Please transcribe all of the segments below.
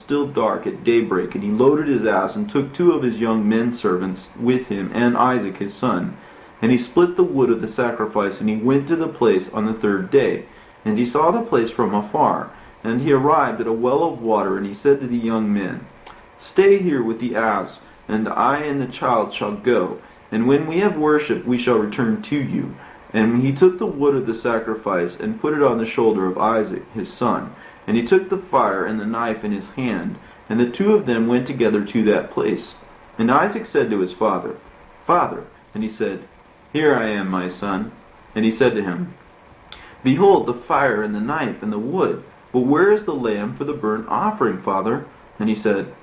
still dark at daybreak, and he loaded his ass and took 2 of his young men servants with him and Isaac his son. And he split the wood of the sacrifice, and he went to the place on the 3rd day. And he saw the place from afar. And he arrived at a well of water, and he said to the young men, Stay here with the ass, and I and the child shall go. And when we have worshipped, we shall return to you. And he took the wood of the sacrifice, and put it on the shoulder of Isaac his son. And he took the fire and the knife in his hand, and the 2 of them went together to that place. And Isaac said to his father, Father. And he said, Here I am, my son. And he said to him, Behold the fire and the knife and the wood, but where is the lamb for the burnt offering, father? And he said,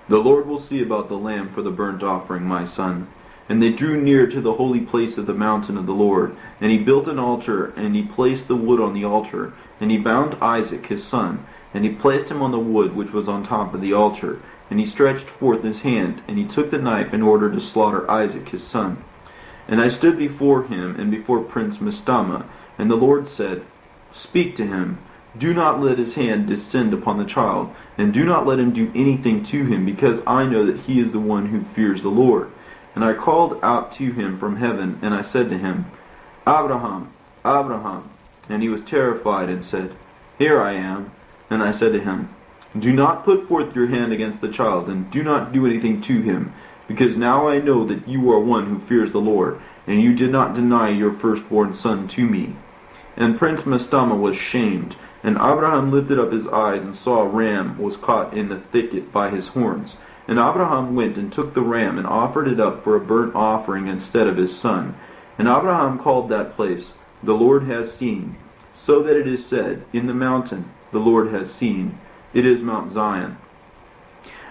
The Lord will see about the lamb for the burnt offering, my son. And they drew near to the holy place of the mountain of the Lord. And he built an altar, and he placed the wood on the altar. And he bound Isaac his son, and he placed him on the wood which was on top of the altar. And he stretched forth his hand, and he took the knife in order to slaughter Isaac his son. And I stood before him, and before Prince Mistama, and the Lord said, Speak to him. Do not let his hand descend upon the child, and do not let him do anything to him, because I know that he is the one who fears the Lord. And I called out to him from heaven, and I said to him, Abraham, Abraham. And he was terrified, and said, Here I am. And I said to him, Do not put forth your hand against the child, and do not do anything to him, because now I know that you are one who fears the Lord, and you did not deny your firstborn son to me. And Prince Mistama was shamed, and Abraham lifted up his eyes, and saw a ram was caught in the thicket by his horns. And Abraham went and took the ram, and offered it up for a burnt offering instead of his son. And Abraham called that place, The Lord has seen, so that it is said, In the mountain the Lord has seen. It is Mount Zion.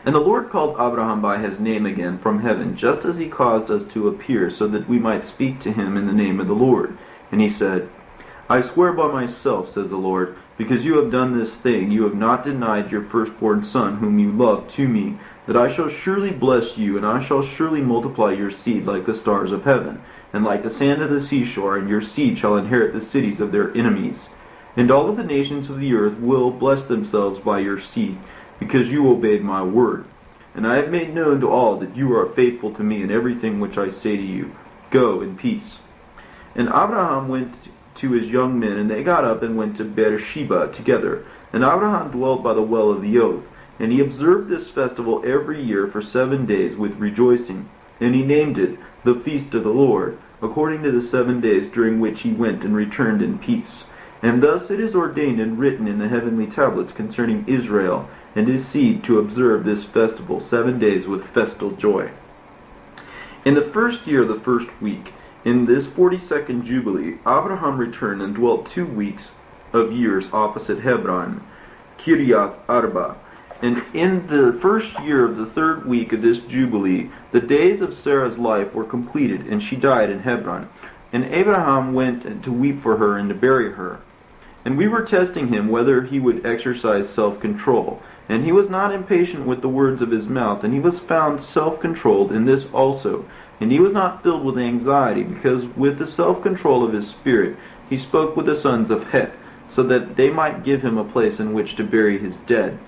And the Lord called Abraham by his name again from heaven, just as he caused us to appear, so that we might speak to him in the name of the Lord. And he said, I swear by myself, says the Lord, because you have done this thing, you have not denied your firstborn son, whom you love, to me, that I shall surely bless you, and I shall surely multiply your seed like the stars of heaven, and like the sand of the seashore, and your seed shall inherit the cities of their enemies. And all of the nations of the earth will bless themselves by your seed, because you obeyed my word. And I have made known to all that you are faithful to me in everything which I say to you. Go in peace. And Abraham went to his young men, and they got up and went to Beersheba together. And Abraham dwelt by the well of the oath. And he observed this festival every year for 7 days with rejoicing. And he named it the Feast of the Lord, according to the 7 days during which he went and returned in peace. And thus it is ordained and written in the heavenly tablets concerning Israel and his seed to observe this festival 7 days with festal joy. In the 1st year of the 1st week, in this 42nd Jubilee, Abraham returned and dwelt 2 weeks of years opposite Hebron, Kiriath Arba. And in the 1st year of the 3rd week of this Jubilee, the days of Sarah's life were completed, and she died in Hebron. And Abraham went to weep for her and to bury her. And we were testing him whether he would exercise self-control. And he was not impatient with the words of his mouth, and he was found self-controlled in this also. And he was not filled with anxiety, because with the self-control of his spirit he spoke with the sons of Heth, so that they might give him a place in which to bury his dead.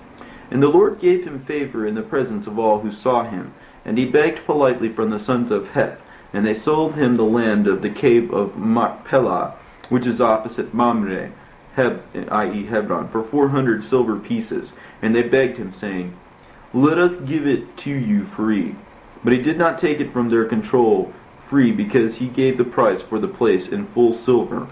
And the Lord gave him favor in the presence of all who saw him. And he begged politely from the sons of Heth, and they sold him the land of the cave of Machpelah, which is opposite Mamre, i.e. Hebron, for 400 silver pieces. And they begged him, saying, Let us give it to you free. But he did not take it from their control free, because he gave the price for the place in full silver.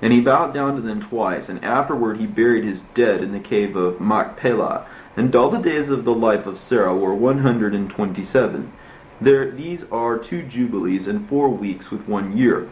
And he bowed down to them twice, and afterward he buried his dead in the cave of Machpelah. And all the days of the life of Sarah were 127. These are 2 jubilees and 4 weeks with 1 year.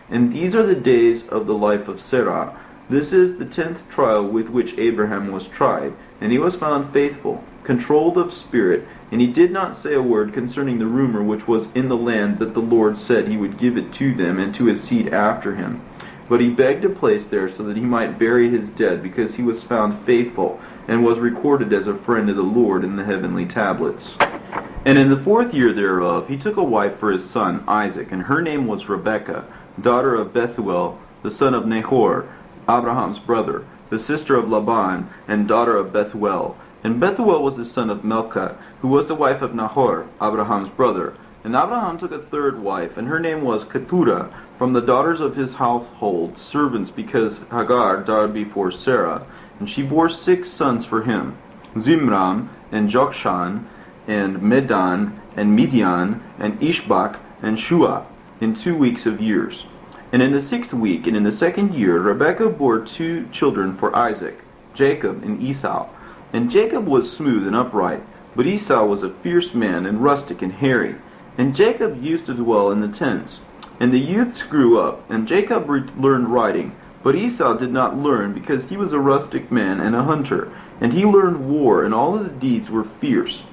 And these are the days of the life of Sarah. This is the 10th trial with which Abraham was tried, and he was found faithful, controlled of spirit, and he did not say a word concerning the rumor which was in the land that the Lord said he would give it to them and to his seed after him. But he begged a place there so that he might bury his dead, because he was found faithful, and was recorded as a friend of the Lord in the heavenly tablets. And in the 4th year thereof he took a wife for his son Isaac, and her name was Rebekah, daughter of Bethuel, the son of Nahor, Abraham's brother, the sister of Laban, and daughter of Bethuel. And Bethuel was the son of Milcah, who was the wife of Nahor, Abraham's brother. And Abraham took a third wife, and her name was Keturah, from the daughters of his household servants, because Hagar died before Sarah. And she bore 6 sons for him, Zimram, and Jokshan, and Medan, and Midian, and Ishbak, and Shua, in 2 weeks of years. And in the 6th week, and in the 2nd year, Rebekah bore 2 children for Isaac, Jacob and Esau. And Jacob was smooth and upright, but Esau was a fierce man, and rustic and hairy. And Jacob used to dwell in the tents. And the youths grew up, and Jacob learned riding. But Esau did not learn, because he was a rustic man and a hunter. And he learned war, and all of the deeds were fierce.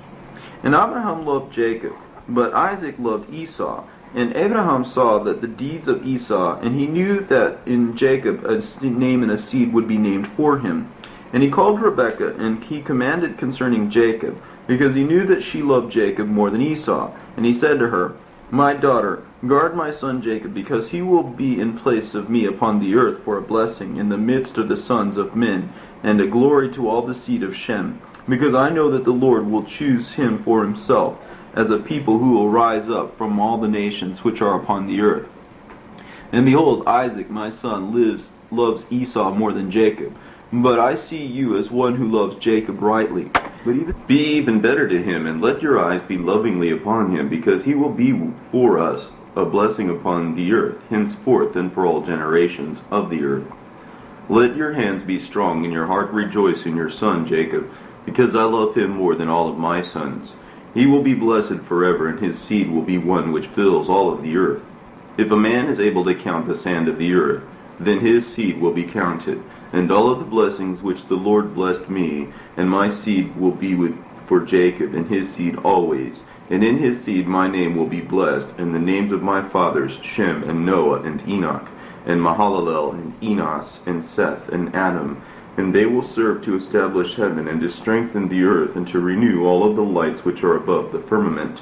And Abraham loved Jacob, but Isaac loved Esau. And Abraham saw that the deeds of Esau, and he knew that in Jacob a name and a seed would be named for him. And he called Rebekah, and he commanded concerning Jacob, because he knew that she loved Jacob more than Esau. And he said to her, My daughter, guard my son Jacob, because he will be in place of me upon the earth for a blessing in the midst of the sons of men, and a glory to all the seed of Shem. Because I know that the Lord will choose him for himself, as a people who will rise up from all the nations which are upon the earth. And behold, Isaac my son loves Esau more than Jacob. But I see you as one who loves Jacob rightly. But be even better to him, and let your eyes be lovingly upon him, because he will be for us a blessing upon the earth, henceforth and for all generations of the earth. Let your hands be strong, and your heart rejoice in your son Jacob, because I love him more than all of my sons. He will be blessed forever, and his seed will be one which fills all of the earth. If a man is able to count the sand of the earth, then his seed will be counted. And all of the blessings which the Lord blessed me, and my seed will be for Jacob, and his seed always. And in his seed my name will be blessed, and the names of my fathers, Shem, and Noah, and Enoch, and Mahalalel, and Enos, and Seth, and Adam. And they will serve to establish heaven, and to strengthen the earth, and to renew all of the lights which are above the firmament.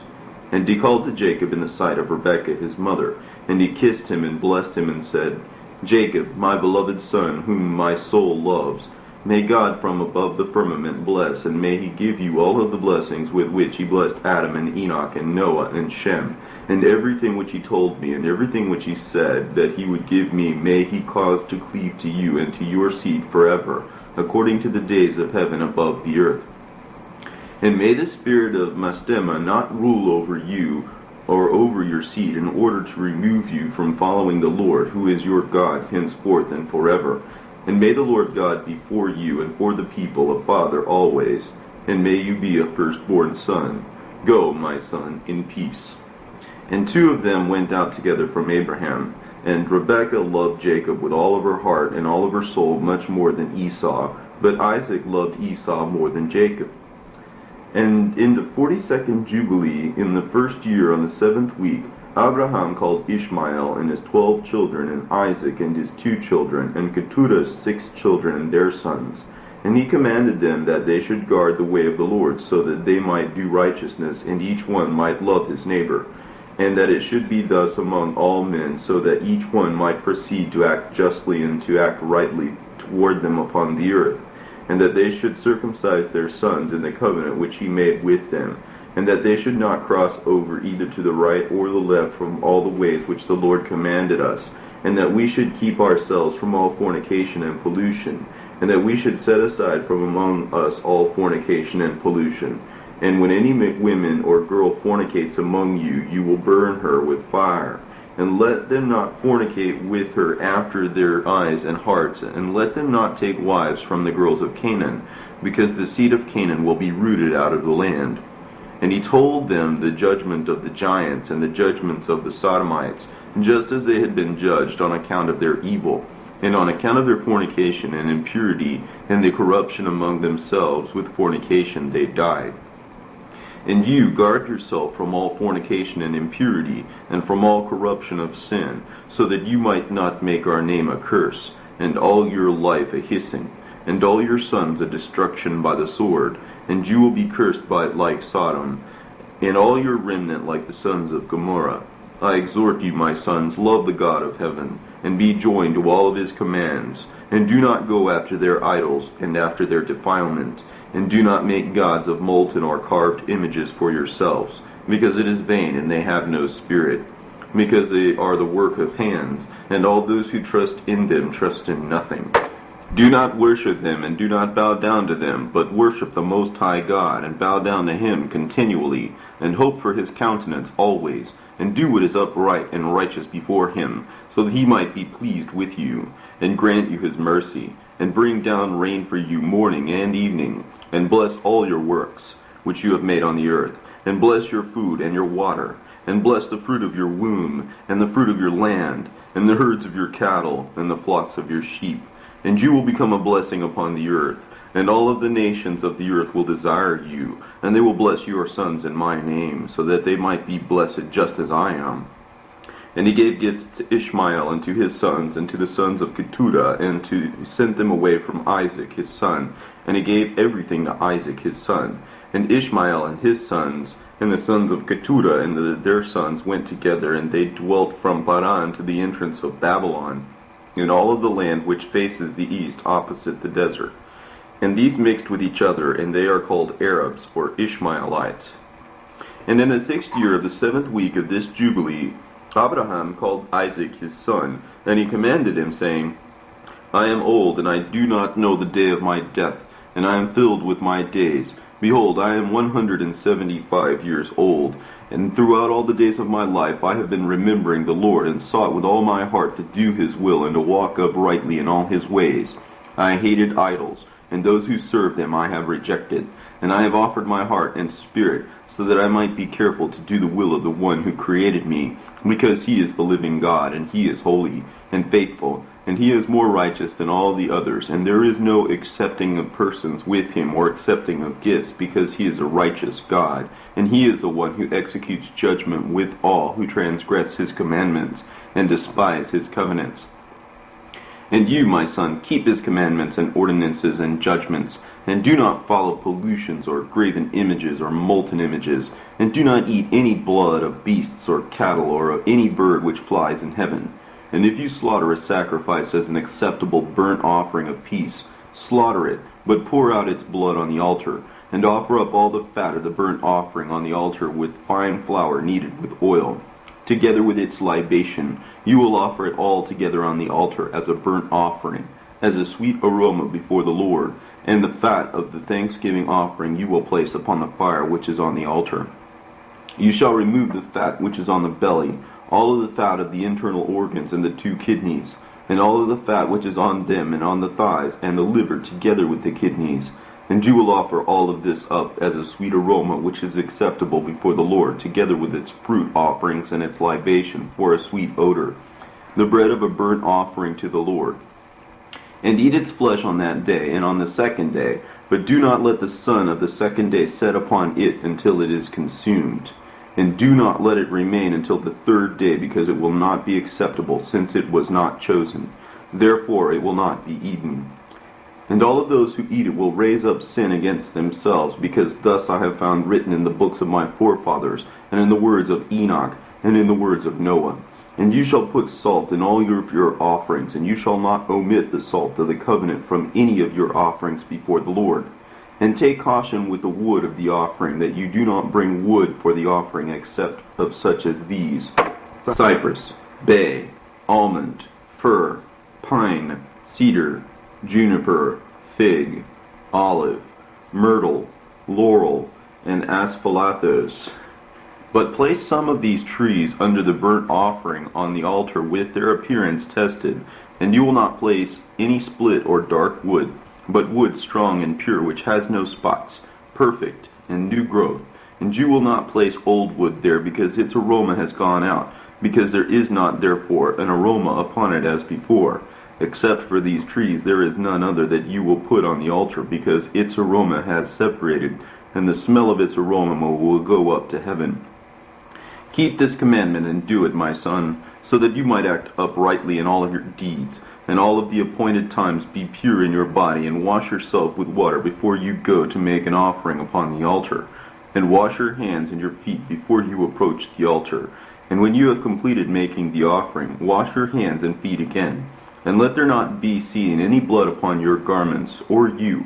And he called to Jacob in the sight of Rebekah his mother, and he kissed him, and blessed him, and said, Jacob, my beloved son, whom my soul loves, may God from above the firmament bless, and may he give you all of the blessings with which he blessed Adam, and Enoch, and Noah, and Shem, and everything which he told me, and everything which he said that he would give me, may he cause to cleave to you and to your seed forever, according to the days of heaven above the earth. And may the spirit of Mastema not rule over you, or over your seed, in order to remove you from following the Lord, who is your God, henceforth and forever. And may the Lord God be for you, and for the people a father always, and may you be a firstborn son. Go, my son, in peace. And 2 of them went out together from Abraham, and Rebekah loved Jacob with all of her heart and all of her soul much more than Esau, but Isaac loved Esau more than Jacob. And in the 42nd Jubilee, in the 1st year, on the 7th week, Abraham called Ishmael and his 12 children, and Isaac and his 2 children, and Keturah's 6 children and their sons. And he commanded them that they should guard the way of the Lord, so that they might do righteousness, and each one might love his neighbor. And that it should be thus among all men, so that each one might proceed to act justly and to act rightly toward them upon the earth. And that they should circumcise their sons in the covenant which he made with them, and that they should not cross over either to the right or the left from all the ways which the Lord commanded us, and that we should keep ourselves from all fornication and pollution, and that we should set aside from among us all fornication and pollution. And when any woman or girl fornicates among you, you will burn her with fire. And let them not fornicate with her after their eyes and hearts, and let them not take wives from the girls of Canaan, because the seed of Canaan will be rooted out of the land. And he told them the judgment of the giants and the judgments of the Sodomites, just as they had been judged on account of their evil, and on account of their fornication and impurity, and the corruption among themselves with fornication they died. And you guard yourself from all fornication and impurity, and from all corruption of sin, so that you might not make our name a curse, and all your life a hissing, and all your sons a destruction by the sword, and you will be cursed by it like Sodom, and all your remnant like the sons of Gomorrah. I exhort you, my sons, love the God of heaven, and be joined to all of his commands, and do not go after their idols, and after their defilement, And do not make gods of molten or carved images for yourselves, because it is vain, and they have no spirit, because they are the work of hands, and all those who trust in them trust in nothing. Do not worship them, and do not bow down to them, but worship the Most High God, and bow down to him continually, and hope for his countenance always, and do what is upright and righteous before him, so that he might be pleased with you, and grant you his mercy, and bring down rain for you morning and evening, and bless all your works, which you have made on the earth, and bless your food and your water, and bless the fruit of your womb, and the fruit of your land, and the herds of your cattle, and the flocks of your sheep. And you will become a blessing upon the earth, and all of the nations of the earth will desire you, and they will bless your sons in my name, so that they might be blessed just as I am. And he gave gifts to Ishmael and to his sons, and to the sons of Keturah, and sent them away from Isaac his son. And he gave everything to Isaac his son. And Ishmael and his sons, and the sons of Keturah and their sons went together, and they dwelt from Paran to the entrance of Babylon, in all of the land which faces the east opposite the desert. And these mixed with each other, and they are called Arabs, or Ishmaelites. And in the 6th year of the 7th week of this Jubilee, Abraham called Isaac his son, and he commanded him, saying, I am old, and I do not know the day of my death, and I am filled with my days. Behold, I am 175 years old, and throughout all the days of my life I have been remembering the Lord, and sought with all my heart to do his will, and to walk uprightly in all his ways. I hated idols, and those who serve them I have rejected, and I have offered my heart and spirit, so that I might be careful to do the will of the one who created me, because he is the living God, and he is holy and faithful, and he is more righteous than all the others, and there is no accepting of persons with him, or accepting of gifts, because he is a righteous God, and he is the one who executes judgment with all who transgress his commandments, and despise his covenants. And you, my son, keep his commandments and ordinances and judgments, and do not follow pollutions or graven images or molten images, and do not eat any blood of beasts or cattle or of any bird which flies in heaven. And if you slaughter a sacrifice as an acceptable burnt offering of peace, slaughter it, but pour out its blood on the altar, and offer up all the fat of the burnt offering on the altar with fine flour kneaded with oil, together with its libation. You will offer it all together on the altar as a burnt offering, as a sweet aroma before the Lord. And the fat of the thanksgiving offering you will place upon the fire which is on the altar. You shall remove the fat which is on the belly, all of the fat of the internal organs and the 2 kidneys, and all of the fat which is on them and on the thighs, and the liver together with the kidneys. And you will offer all of this up as a sweet aroma which is acceptable before the Lord, together with its fruit offerings and its libation for a sweet odor, the bread of a burnt offering to the Lord. And eat its flesh on that day, and on the 2nd day, but do not let the sun of the 2nd day set upon it until it is consumed. And do not let it remain until the 3rd day, because it will not be acceptable, since it was not chosen. Therefore it will not be eaten. And all of those who eat it will raise up sin against themselves, because thus I have found written in the books of my forefathers, and in the words of Enoch, and in the words of Noah. And you shall put salt in all your offerings, and you shall not omit the salt of the covenant from any of your offerings before the Lord. And take caution with the wood of the offering, that you do not bring wood for the offering except of such as these: cypress, bay, almond, fir, pine, cedar, juniper, fig, olive, myrtle, laurel, and aspalathus. But place some of these trees under the burnt offering on the altar with their appearance tested, and you will not place any split or dark wood, but wood strong and pure, which has no spots, perfect and new growth. And you will not place old wood there, because its aroma has gone out, because there is not therefore an aroma upon it as before. Except for these trees there is none other that you will put on the altar, because its aroma has separated, and the smell of its aroma will go up to heaven. Keep this commandment and do it, my son, so that you might act uprightly in all of your deeds, and all of the appointed times be pure in your body, and wash yourself with water before you go to make an offering upon the altar. And wash your hands and your feet before you approach the altar. And when you have completed making the offering, wash your hands and feet again. And let there not be seen any blood upon your garments, or you,